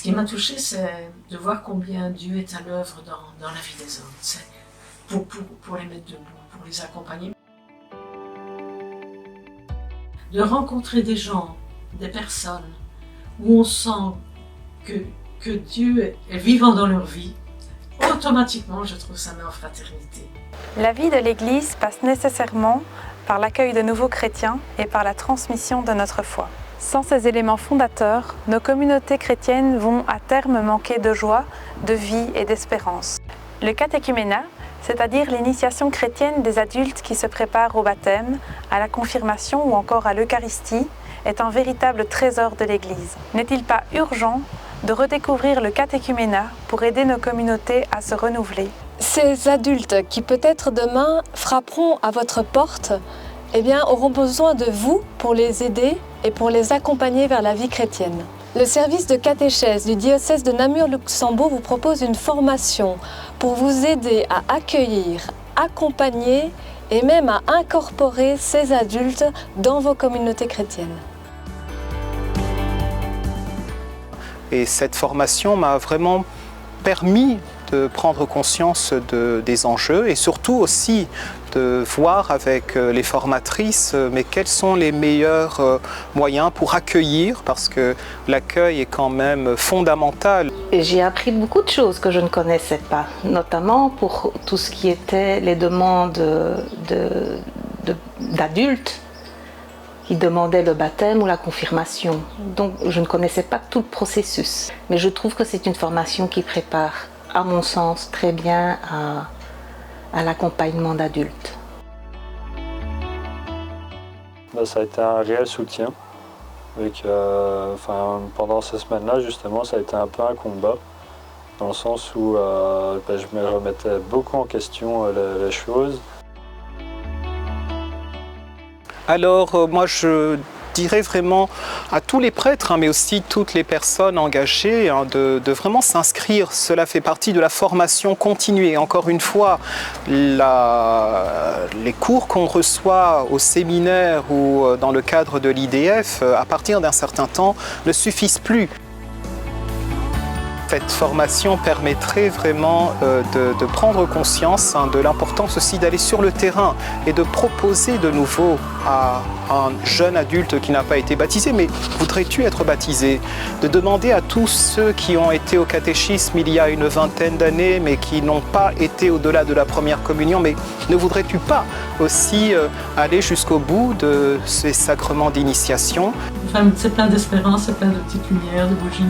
Ce qui m'a touchée, c'est de voir combien Dieu est à l'œuvre dans la vie des hommes. C'est pour les mettre debout, pour les accompagner. De rencontrer des gens, des personnes, où on sent que Dieu est vivant dans leur vie, automatiquement, je trouve ça met en fraternité. La vie de l'Église passe nécessairement par l'accueil de nouveaux chrétiens et par la transmission de notre foi. Sans ces éléments fondateurs, nos communautés chrétiennes vont à terme manquer de joie, de vie et d'espérance. Le catéchuménat, c'est-à-dire l'initiation chrétienne des adultes qui se préparent au baptême, à la confirmation ou encore à l'Eucharistie, est un véritable trésor de l'Église. N'est-il pas urgent de redécouvrir le catéchuménat pour aider nos communautés à se renouveler? Ces adultes qui peut-être demain frapperont à votre porte, auront besoin de vous pour les aider et pour les accompagner vers la vie chrétienne. Le service de catéchèse du diocèse de Namur-Luxembourg vous propose une formation pour vous aider à accueillir, accompagner et même à incorporer ces adultes dans vos communautés chrétiennes. Et cette formation m'a vraiment permis de prendre conscience des enjeux et surtout aussi de voir avec les formatrices mais quels sont les meilleurs moyens pour accueillir, parce que l'accueil est quand même fondamental. J'ai appris beaucoup de choses que je ne connaissais pas, notamment pour tout ce qui était les demandes d'adultes qui demandaient le baptême ou la confirmation. Donc je ne connaissais pas tout le processus. Mais je trouve que c'est une formation qui prépare, à mon sens, très bien à l'accompagnement d'adultes. Ça a été un réel soutien. Pendant ces semaines-là, justement, ça a été un peu un combat, dans le sens où je me remettais beaucoup en question les choses. Alors moi je dirais vraiment à tous les prêtres, mais aussi toutes les personnes engagées, de vraiment s'inscrire. Cela fait partie de la formation continue. Encore une fois, les cours qu'on reçoit au séminaire ou dans le cadre de l'IDF, à partir d'un certain temps, ne suffisent plus. Cette formation permettrait vraiment de prendre conscience de l'importance aussi d'aller sur le terrain et de proposer de nouveau à un jeune adulte qui n'a pas été baptisé, mais voudrais-tu être baptisé? De demander à tous ceux qui ont été au catéchisme il y a une vingtaine d'années, mais qui n'ont pas été au-delà de la première communion, mais ne voudrais-tu pas aussi aller jusqu'au bout de ces sacrements d'initiation? Enfin, c'est plein d'espérance, c'est plein de petites lumières, de bougies.